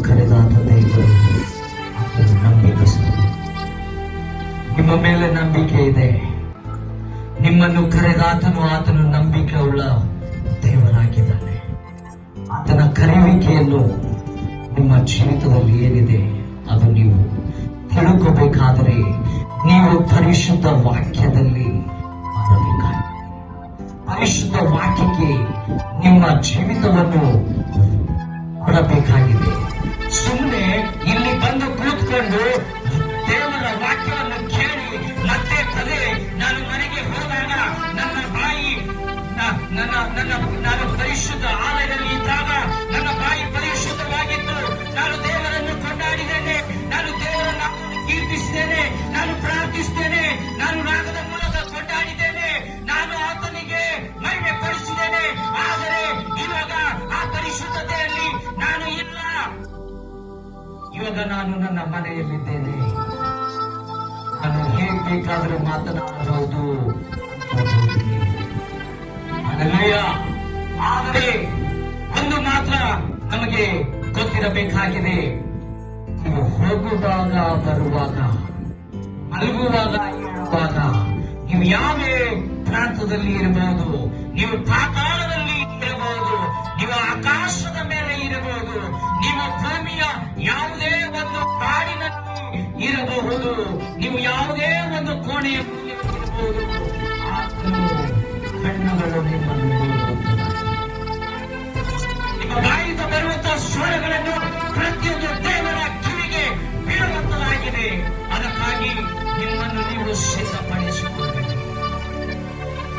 ಕರೆದಾದ ದೇವರು ಆತನು ನಂಬಿಕಸ್ತನು. ನಿಮ್ಮ ಮೇಲೆ ನಂಬಿಕೆ ಇದೆ. ನಿಮ್ಮನ್ನು ಕರೆದಾತನು ಆತನು ನಂಬಿಕೆ ಉಳ್ಳ ದೇವರಾಗಿದ್ದಾನೆ. ಆತನ ಕರೆಯುವಿಕೆಯನ್ನು ನಿಮ್ಮ ಜೀವಿತದಲ್ಲಿ ಏನಿದೆ ಅದು ನೀವು ತಿಳ್ಕೋಬೇಕಾದರೆ ನೀವು ಪರಿಶುದ್ಧ ವಾಕ್ಯದಲ್ಲಿ ಮಾಡಬೇಕಾಗಿದೆ. ಪರಿಶುದ್ಧ ವಾಕ್ಯಕ್ಕೆ ನಿಮ್ಮ ಜೀವಿತವನ್ನು ಕೊಡಬೇಕಾಗಿದೆ. ಸುಮ್ಮನೆ ಇಲ್ಲಿ ಬಂದು ಕೂತ್ಕೊಂಡು ದೇವರ ವಾಕ್ಯವನ್ನು ಕೇಳಿ ಮತ್ತೆ ತಲೆ ನಾನು ಮನೆಗೆ ಹೋದಾಗ ನನ್ನ ಬಾಯಿ ನಾನು ಪರಿಶುದ್ಧ ಆಲಯದಲ್ಲಿ ಇದ್ದಾಗ ನನ್ನ ಬಾಯಿ ಪರಿಶುದ್ಧವಾಗಿದ್ದು ನಾನು ದೇವರನ್ನು ಕೊಂಡಾಡಿದ್ದೇನೆ, ನಾನು ದೇವರನ್ನು ಕೀರ್ತಿಸಿದ್ದೇನೆ, ನಾನು ಪ್ರಾರ್ಥಿಸಿದ್ದೇನೆ, ನಾನು ರಾಗದ ಮೂಲಕ ಕೊಂಡಾಡಿದ್ದೇನೆ, ನಾನು ಆತನಿಗೆ ಮಹಿಮೆ ಪಡಿಸಿದ್ದೇನೆ. ಆದರೆ ಇವಾಗ ಆ ಪರಿಶುದ್ಧತೆಯಲ್ಲಿ ನಾನು ಇಲ್ಲ. ಇವಾಗ ನಾನು ನನ್ನ ಮನೆಯಲ್ಲಿದ್ದೇನೆ. ನಾನು ಹೇಗೆ ಬೇಕಾದರೂ ಮಾತನಾಡಬಹುದು. ಆದರೆ ಒಂದು ಮಾತ್ರ ನಮಗೆ ಗೊತ್ತಿರಬೇಕಾಗಿದೆ. ನೀವು ಹೋಗುವಾಗ, ಬರುವಾಗ, ಮಲಗುವಾಗ, ಏಳುವಾಗ, ನೀವು ಯಾವೇ ಪ್ರಾಂತದಲ್ಲಿ ಇರಬಹುದು, ನೀವು ಪಾತಾಳದಲ್ಲಿ ಇರಬಹುದು, ನೀವು ಆಕಾಶದ ಮೇಲೆ ಇರಬಹುದು, ನೀವು ಭೂಮಿಯ ಯಾವುದೇ ಒಂದು ಕಾಡಿನಲ್ಲಿ ಇರಬಹುದು, ನೀವು ಯಾವುದೇ ಒಂದು ಕೋಣೆಯಲ್ಲಿ ಇರಬಹುದು, ಆತನು ಕಣ್ಣುಗಳು ನಿಮ್ಮನ್ನು ನೋಡುವಂತದ್ದಾಗಿದೆ. ನಿಮ್ಮ ಬಾಯಿಂದ ಬರುವಂತಹ ಸ್ವರಗಳನ್ನು ಪ್ರತಿಯೊಂದು ದೇವರ ಕಿವಿಗೆ ಬೀಳುವಂತದಾಗಿದೆ. ಅದಕ್ಕಾಗಿ ನಿಮ್ಮನ್ನು ನೀವು ಸಿದ್ಧಪಡಿಸಿಕೊಳ್ಳಬೇಕು.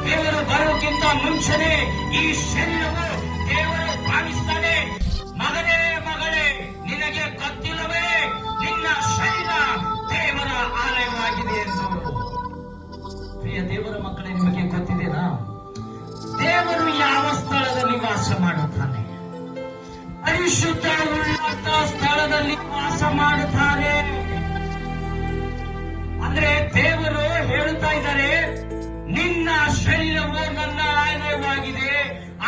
ದೇವರು ಬರೋಕ್ಕಿಂತ ಮುಂಚೆನೆ ಈ ಶರೀರವು ದೇವರು ಭಾವಿಸ್ತಾನೆ. ಮಗನೇ, ಮಗಳೇ, ನಿನಗೆ ಗೊತ್ತಿಲ್ಲವೇ ನಿನ್ನ ಶರೀರ ದೇವರ ಆಲಯವಾಗಿದೆ ಎಂದು. ಪ್ರಿಯ ದೇವರ ಮಕ್ಕಳೇ, ನಿಮಗೆ ಗೊತ್ತಿದೆನಾ ದೇವರು ಯಾವ ಸ್ಥಳದಲ್ಲಿ ವಾಸ ಮಾಡುತ್ತಾನೆ? ಪರಿಶುದ್ಧ ಉನ್ನತ ಸ್ಥಳದಲ್ಲಿ ವಾಸ ಮಾಡುತ್ತಾನೆ. ಅಂದ್ರೆ ದೇವರು ಹೇಳುತ್ತಾ ಇದ್ದಾರೆ, ನಿನ್ನ ಶರೀರವು ನನ್ನ ಆಲಯವಾಗಿದೆ.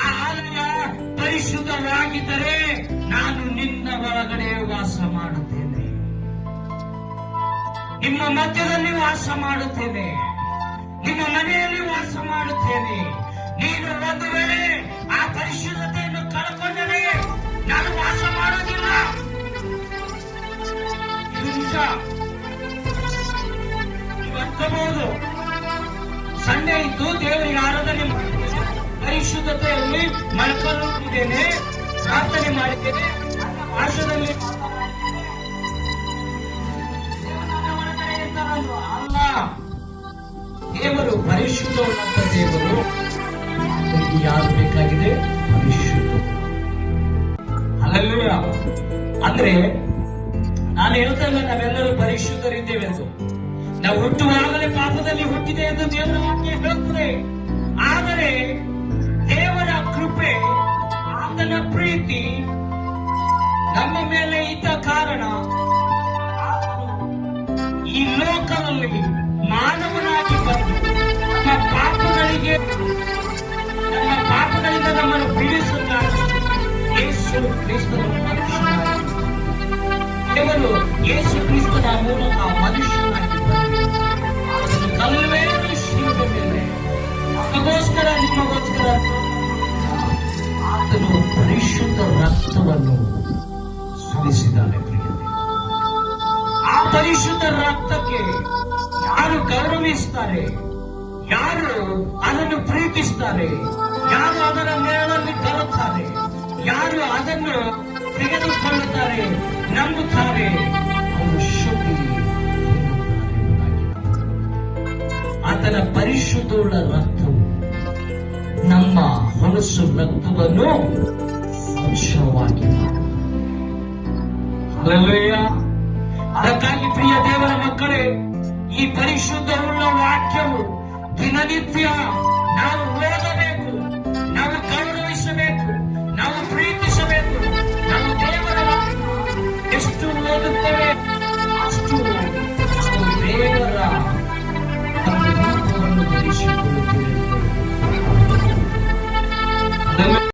ಆ ಆಲಯ ಪರಿಶುದ್ಧವಾಗಿದ್ದರೆ ನಾನು ನಿನ್ನ ಒಳಗಡೆ ವಾಸ ಮಾಡುತ್ತೇನೆ, ನಿಮ್ಮ ಮಧ್ಯದಲ್ಲಿ ವಾಸ ಮಾಡುತ್ತೇನೆ, ನಿಮ್ಮ ಮನೆಯಲ್ಲಿ ವಾಸ ಮಾಡುತ್ತೇನೆ. ನೀನು ಒಂದು ವೇಳೆ ಆ ಪರಿಶುದ್ಧತೆಯನ್ನು ಕಳ್ಕೊಂಡರೆ ನಾನು ವಾಸ ಮಾಡೋದಿಲ್ಲ. ಇದು ನಿಜ. ನೀವು ಅನ್ಕೋಬಹುದು, ಸಂಡೆ ಇದ್ದು ದೇವರಿಗೆ ಆರಾಧನೆ ಮಾಡಿದ್ದೇನೆ, ಪರಿಶುದ್ಧತೆಯಲ್ಲಿ ಮಲ್ಕೊಂಡಿದ್ದೇನೆ, ಪ್ರಾರ್ಥನೆ ಮಾಡಿದ್ದೇನೆ, ಭಾಷೆಯಲ್ಲಿ ಅಲ್ಲ. ದೇವರು ಪರಿಶುದ್ಧವಾದಂತ ದೇವರು. ಯಾರು ಬೇಕಾಗಿದೆ? ಪರಿಶುದ್ಧ. ಹಲ್ಲೆಲೂಯಾ. ಅಂದ್ರೆ ನಾನು ಹೇಳ್ತಾ ಇಲ್ಲ ನಾವೆಲ್ಲರೂ ಪರಿಶುದ್ಧರಿದ್ದೇವೆ ಎಂದು. ನಾವು ಹುಟ್ಟುವಾಗಲೇ ಪಾಪದಲ್ಲಿ ಹುಟ್ಟಿದೆ ಎಂದು ದೇವರ ವಾಕ್ಯ ಹೇಳುತ್ತದೆ. ಆದರೆ ದೇವರ ಕೃಪೆ, ಆತನ ಪ್ರೀತಿ ನಮ್ಮ ಮೇಲೆ ಇದ್ದ ಕಾರಣ ಈ ಲೋಕದಲ್ಲಿ ಮಾನವನಾಗಿ ಬಂದು ನಮ್ಮ ಪಾಪಗಳಿಂದ ನಮ್ಮನ್ನು ಬಿಡಿಸುತ್ತಾನೆ. ಯೇಸು ಕ್ರಿಸ್ತನ ಮನುಷ್ಯನಾಗಿ ದೇವರು ಯೇಸು ಕ್ರಿಸ್ತನ ಮೂಲಕ ಮನುಷ್ಯನಾಗಿ ಬಂದು ಕಲ್ವೇರು ಶಿಲುಬೆ ಮೇಲೆ ನಮಗೋಸ್ಕರ, ನಿಮಗೋಸ್ಕರ ಆತನು ಪರಿಶುದ್ಧ ರಕ್ತವನ್ನು ಸುರಿಸಿದ್ದಾನೆ. ಆ ಪರಿಶುದ್ಧ ರಕ್ತಕ್ಕೆ ಯಾರು ಗೌರವಿಸ್ತಾರೆ, ಯಾರು ಅದನ್ನು ಪ್ರೀತಿಸ್ತಾರೆ, ಯಾರು ಅದರ ನೆರಳಲ್ಲಿ ಬರುತ್ತಾರೆ, ಯಾರು ಅದನ್ನು ತೆಗೆದುಕೊಳ್ಳುತ್ತಾರೆ, ನಂಬುತ್ತಾರೆ, ಅವರು ಶುದ್ಧಿ ಆತನ ಪರಿಶುದ್ಧವುಳ್ಳ ರಕ್ತವು ನಮ್ಮ ಹೊಲಸು ರಕ್ತವನ್ನು ಸಂಶಯವಾಗಿ ಮಾಡುತ್ತದೆ. ಹಲ್ಲೆಲೂಯಾ. ಅದಕ್ಕಾಗಿ ಪ್ರಿಯ ದೇವರ ಮಕ್ಕಳೇ, ಈ ಪರಿಶುದ್ಧವುಳ್ಳ ವಾಕ್ಯವು ದಿನನಿತ್ಯ ನಾವು ಓದಬೇಕು.